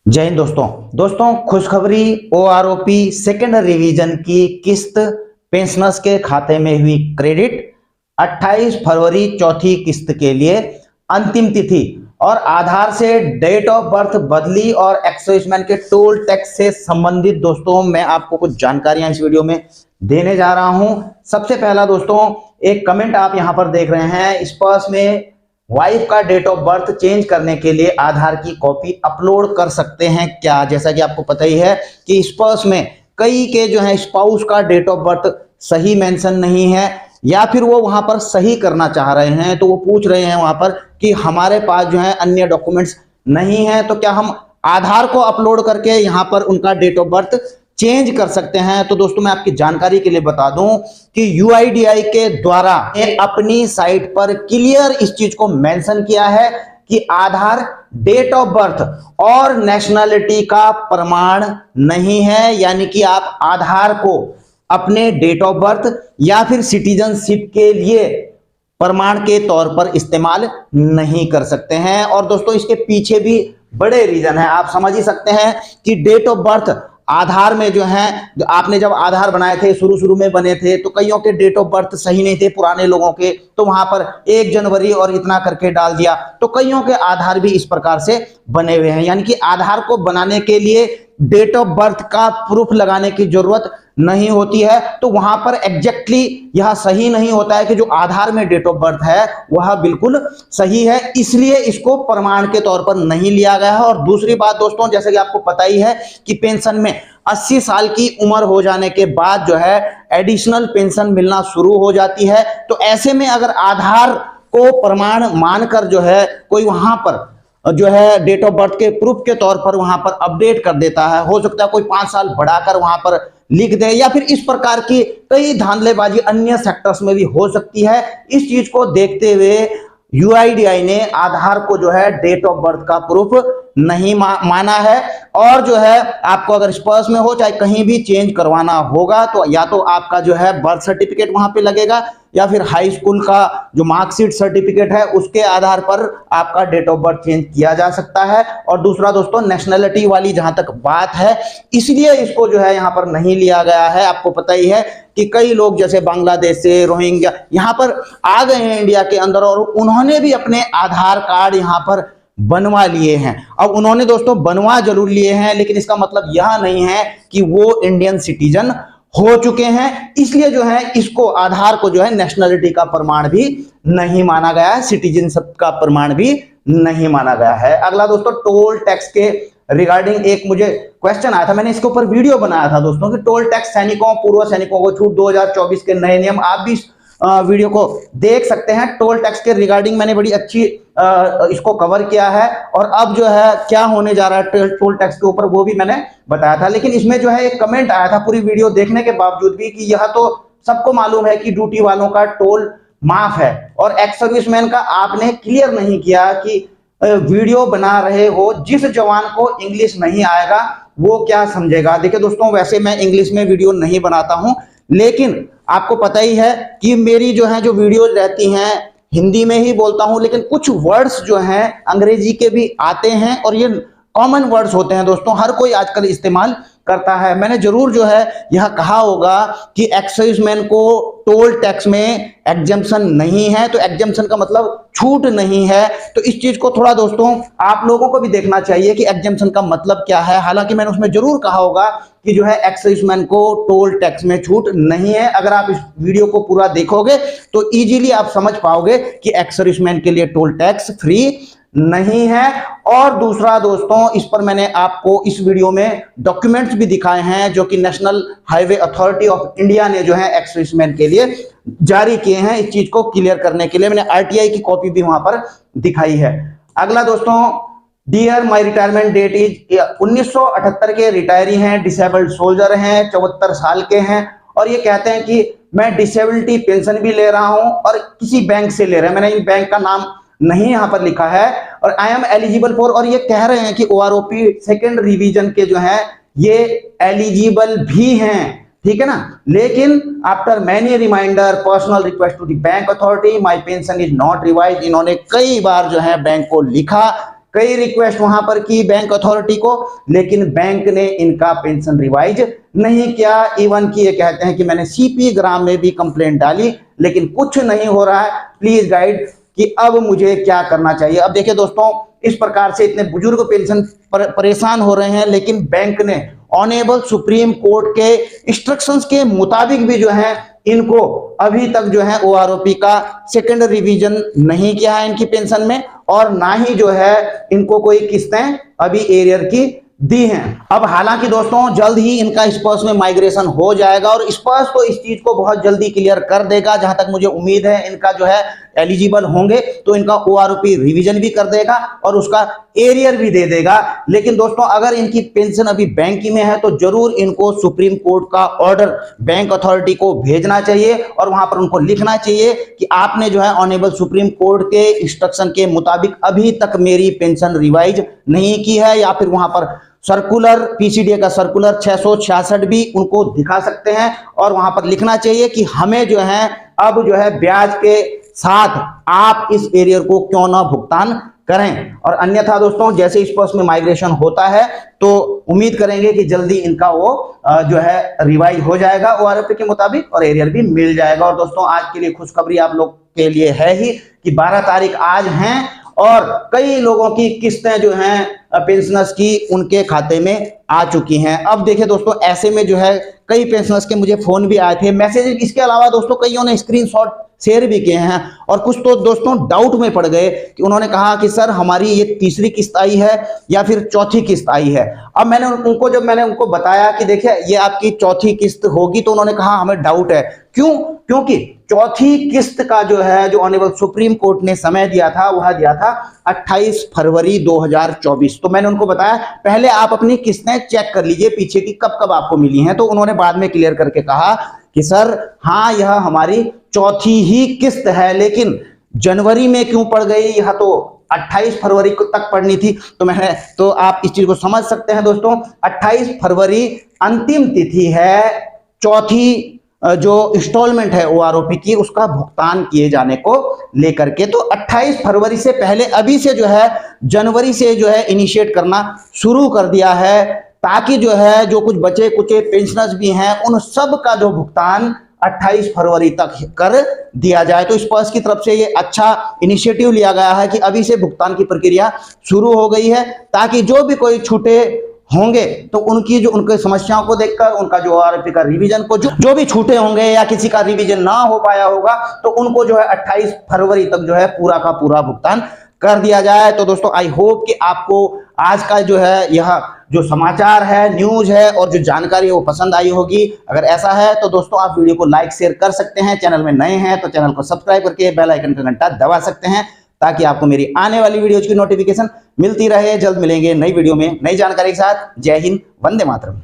जय हिंद दोस्तों खुशखबरी ओआरओपी सेकेंड रिवीजन की किस्त पेंशनर्स के खाते में हुई क्रेडिट 28 फरवरी चौथी किस्त के लिए अंतिम तिथि और आधार से डेट ऑफ बर्थ बदली और एक्सर्विसमैन के टोल टैक्स से संबंधित दोस्तों मैं आपको कुछ जानकारियां इस वीडियो में देने जा रहा हूं। सबसे पहला दोस्तों एक कमेंट आप यहां पर देख रहे हैं, स्पर्श में वाइफ का डेट ऑफ बर्थ चेंज करने के लिए आधार की कॉपी अपलोड कर सकते हैं क्या। जैसा कि आपको पता ही है कि स्पर्श में कई के जो है स्पाउस का डेट ऑफ बर्थ सही मेंशन नहीं है या फिर वो वहां पर सही करना चाह रहे हैं, तो वो पूछ रहे हैं वहां पर कि हमारे पास जो है अन्य डॉक्यूमेंट्स नहीं है, तो क्या हम आधार को अपलोड करके यहां पर उनका डेट ऑफ बर्थ चेंज कर सकते हैं। तो दोस्तों मैं आपकी जानकारी के लिए बता दूं कि यूआईडीआई के द्वारा अपनी साइट पर क्लियर इस चीज को मेंशन किया है कि आधार डेट ऑफ बर्थ और नेशनलिटी का प्रमाण नहीं है, यानी कि आप आधार को अपने डेट ऑफ बर्थ या फिर सिटीजनशिप के लिए प्रमाण के तौर पर इस्तेमाल नहीं कर सकते हैं। और दोस्तों इसके पीछे भी बड़े रीजन है, आप समझ ही सकते हैं कि डेट ऑफ बर्थ आधार में जो है, आपने जब आधार बनाए थे शुरू में बने थे तो कईयों के डेट ऑफ बर्थ सही नहीं थे पुराने लोगों के, तो वहां पर 1 जनवरी और इतना करके डाल दिया, तो कईयों के आधार भी इस प्रकार से बने हुए हैं। यानी कि आधार को बनाने के लिए डेट ऑफ बर्थ का प्रूफ लगाने की जरूरत नहीं होती है, तो वहां पर एग्जैक्टली यह सही नहीं होता है कि जो आधार में डेट ऑफ बर्थ है वह बिल्कुल सही है, इसलिए इसको प्रमाण के तौर पर नहीं लिया गया है। और दूसरी बात दोस्तों, जैसे कि आपको पता ही है कि पेंशन में 80 साल की उम्र हो जाने के बाद जो है एडिशनल पेंशन मिलना शुरू हो जाती है, तो ऐसे में अगर आधार को प्रमाण मानकर जो है कोई वहां पर जो है डेट ऑफ बर्थ के प्रूफ के तौर पर वहां पर अपडेट कर देता है, हो सकता है कोई 5 साल बढ़ाकर वहां पर लिख दे या फिर इस प्रकार की कई धांधलेबाजी अन्य सेक्टर्स में भी हो सकती है। इस चीज को देखते हुए यूआईडीआई ने आधार को जो है डेट ऑफ बर्थ का प्रूफ नहीं माना है। और जो है आपको अगर स्पर्श में हो चाहे कहीं भी चेंज करवाना होगा तो या तो आपका जो है बर्थ सर्टिफिकेट वहां पे लगेगा या फिर हाई स्कूल का जो मार्कशीट सर्टिफिकेट है उसके आधार पर आपका डेट ऑफ बर्थ चेंज किया जा सकता है। और दूसरा दोस्तों नेशनलिटी वाली जहां तक बात है, इसलिए इसको जो है यहां पर नहीं लिया गया है। आपको पता ही है कि कई लोग जैसे बांग्लादेश से रोहिंग्या यहां पर आ गए हैं इंडिया के अंदर और उन्होंने भी अपने आधार कार्ड यहां पर बनवा लिए हैं। अब उन्होंने दोस्तों बनवा जरूर लिए हैं, लेकिन इसका मतलब यह नहीं है कि वो इंडियन सिटीजन हो चुके हैं, इसलिए जो है इसको आधार को जो है नेशनलिटी का प्रमाण भी नहीं माना गया है, सिटीजनशिप का प्रमाण भी नहीं माना गया है। अगला दोस्तों टोल टैक्स के रिगार्डिंग एक मुझे क्वेश्चन आया था, मैंने इसके ऊपर वीडियो बनाया था दोस्तों कि टोल टैक्स सैनिकों पूर्व सैनिकों को छूट 2024 के नए नियम। आप भी वीडियो को देख सकते हैं, टोल टैक्स के रिगार्डिंग मैंने बड़ी अच्छी इसको कवर किया है और अब जो है क्या होने जा रहा है टोल टैक्स के ऊपर वो भी मैंने बताया था। लेकिन इसमें जो है एक कमेंट आया था पूरी वीडियो देखने के बावजूद भी कि यह तो सबको मालूम है कि ड्यूटी वालों का टोल माफ है और एक्स सर्विसमैन का आपने क्लियर नहीं किया कि वीडियो बना रहे हो, जिस जवान को इंग्लिश नहीं आएगा वो क्या समझेगा। देखिए दोस्तों वैसे मैं इंग्लिश में वीडियो नहीं बनाता हूं, लेकिन आपको पता ही है कि मेरी जो है जो वीडियोज रहती हैं हिंदी में ही बोलता हूं, लेकिन कुछ वर्ड्स जो हैं अंग्रेजी के भी आते हैं और ये कॉमन वर्ड्स होते हैं दोस्तों, हर कोई आजकल इस्तेमाल करता है। मैंने जरूर जो है यह कहा होगा कि एक्साइजमैन को टोल टैक्स में एग्जम्पशन नहीं है, तो एग्जम्पशन का मतलब छूट नहीं है। तो इस चीज को थोड़ा दोस्तों आप लोगों को भी देखना चाहिए कि एग्जम्पशन का मतलब क्या है। हालांकि मैंने उसमें जरूर कहा होगा कि जो है एक्साइजमैन को टोल टैक्स में छूट नहीं है। अगर आप इस वीडियो को पूरा देखोगे तो इजीली आप समझ पाओगे कि एक्साइजमैन के लिए टोल टैक्स फ्री नहीं है। और दूसरा दोस्तों इस पर मैंने आपको इस वीडियो में डॉक्यूमेंट्स भी दिखाए हैं जो कि national highway authority of India ने जो है एक्स-सर्विसमैन के लिए जारी किए हैं। इस चीज को क्लियर करने के लिए मैंने आरटीआई की कॉपी भी वहां पर दिखाई है। अगला दोस्तों, dear my retirement date is 1978 के रिटायरी हैं, डिसेबल्ड सोल्जर हैं, 74 साल के हैं और ये कहते हैं कि मैं डिसेबिलिटी पेंशन भी ले रहा हूं और किसी बैंक से ले रहे हैं, मैंने इन बैंक का नाम नहीं यहां पर लिखा है, और आई एम एलिजिबल फॉर, और ये कह रहे हैं कि ओआरओपी सेकेंड रिवीजन के जो है ये एलिजिबल भी हैं, ठीक है ना। लेकिन after many reminder personal request to the bank authority my pension is not revise, इन्होंने कई बार जो है बैंक को लिखा, कई रिक्वेस्ट वहां पर की बैंक अथॉरिटी को, लेकिन बैंक ने इनका पेंशन रिवाइज नहीं किया। इवन कि ये कहते हैं कि मैंने सीपी ग्राम में भी कंप्लेंट डाली, लेकिन कुछ नहीं हो रहा है। प्लीज गाइड कि अब मुझे क्या करना चाहिए। अब देखिए दोस्तों, इस प्रकार से इतने बुजुर्ग पेंशन परेशान हो रहे हैं, लेकिन बैंक ने ऑनेबल सुप्रीम कोर्ट के इंस्ट्रक्शंस के मुताबिक भी जो है इनको अभी तक जो है ओआरओपी का सेकंड रिवीजन नहीं किया है इनकी पेंशन में, और ना ही जो है इनको कोई किस्तें अभी एरियर की दी हैं। अब हालांकि दोस्तों जल्द ही इनका स्पर्श में माइग्रेशन हो जाएगा और स्पर्श तो इस चीज को बहुत जल्दी क्लियर कर देगा। जहां तक मुझे उम्मीद है इनका जो है एलिजिबल होंगे तो इनका ओआरओपी रिवीजन भी कर देगा और उसका एरियर भी दे देगा। लेकिन दोस्तों अगर इनकी पेंशन अभी बैंक में है तो जरूर इनको सुप्रीम कोर्ट का ऑर्डर बैंक अथॉरिटी को भेजना चाहिए और वहां पर उनको लिखना चाहिए कि आपने जो है ऑनेबल सुप्रीम कोर्ट के इंस्ट्रक्शन के मुताबिक अभी तक मेरी पेंशन रिवाइज नहीं की है, या फिर वहां पर सर्कुलर पीसीडीए का सर्कुलर 666 भी उनको दिखा सकते हैं और वहां पर लिखना चाहिए कि हमें जो है अब जो है ब्याज के साथ आप इस एरियर को क्यों ना भुगतान करें। और अन्यथा दोस्तों जैसे इस पर्स में माइग्रेशन होता है तो उम्मीद करेंगे कि जल्दी इनका वो जो है रिवाइज हो जाएगा ओआरओपी के मुताबिक और एरियर भी मिल जाएगा। और दोस्तों आज के लिए खुशखबरी आप लोग के लिए है ही कि 12 तारीख आज हैं और कई लोगों की किस्तें जो हैं पेंशनर्स की उनके खाते में आ चुकी हैं। अब देखिए दोस्तों ऐसे में जो है कई पेंशनर्स के मुझे फोन भी आए थे, मैसेज, इसके अलावा दोस्तों कईयों ने स्क्रीनशॉट शेयर भी किए हैं और कुछ तो दोस्तों डाउट में पड़ गए कि उन्होंने कहा कि सर हमारी ये तीसरी किस्त आई है या फिर चौथी किस्त आई है। अब मैंने उनको बताया कि देखिए ये आपकी चौथी किस्त होगी, तो उन्होंने कहा हमें डाउट है। क्यों? क्योंकि चौथी किस्त का जो है जो ऑनेबल सुप्रीम कोर्ट ने समय दिया था वह दिया था 28 फरवरी 2024। तो मैंने उनको बताया पहले आप अपनी किस्तें चेक कर लीजिए पीछे की कब कब आपको मिली हैं। तो उन्होंने बाद में क्लियर करके कहा कि सर हाँ यह हमारी चौथी ही किस्त है, लेकिन जनवरी में क्यों पड़ गई, यह तो 28 फरवरी तक पड़नी थी। तो आप इस चीज को समझ सकते हैं दोस्तों, 28 फरवरी अंतिम तिथि है चौथी जो इंस्टॉलमेंट है ओआरओपी की उसका भुगतान किए जाने को लेकर के। तो 28 फरवरी से पहले अभी से जो है जनवरी से जो है इनिशिएट करना शुरू कर दिया है, ताकि जो है जो कुछ बचे कुचे पेंशनर्स भी हैं उन सब का जो भुगतान 28 फरवरी तक कर दिया जाए। तो स्पर्श की तरफ से ये अच्छा इनिशिएटिव लिया गया है कि अभी से भुगतान की प्रक्रिया शुरू हो गई है, ताकि जो भी कोई छूटे होंगे तो उनकी समस्याओं को देखकर उनका जो ओआरओपी का रिवीजन को जो भी छूटे होंगे या किसी का रिवीजन ना हो पाया होगा तो उनको जो है 28 फरवरी तक जो है पूरा का पूरा भुगतान कर दिया जाए। तो दोस्तों आई होप कि आपको आज का जो है यह जो समाचार है, न्यूज है और जो जानकारी है वो पसंद आई होगी। अगर ऐसा है तो दोस्तों आप वीडियो को लाइक शेयर कर सकते हैं, चैनल में नए हैं तो चैनल को सब्सक्राइब करके बेल आइकन का घंटा दबा सकते हैं ताकि आपको मेरी आने वाली वीडियोज की नोटिफिकेशन मिलती रहे। जल्द मिलेंगे नई वीडियो में नई जानकारी के साथ। जय हिंद, वंदे मातरम।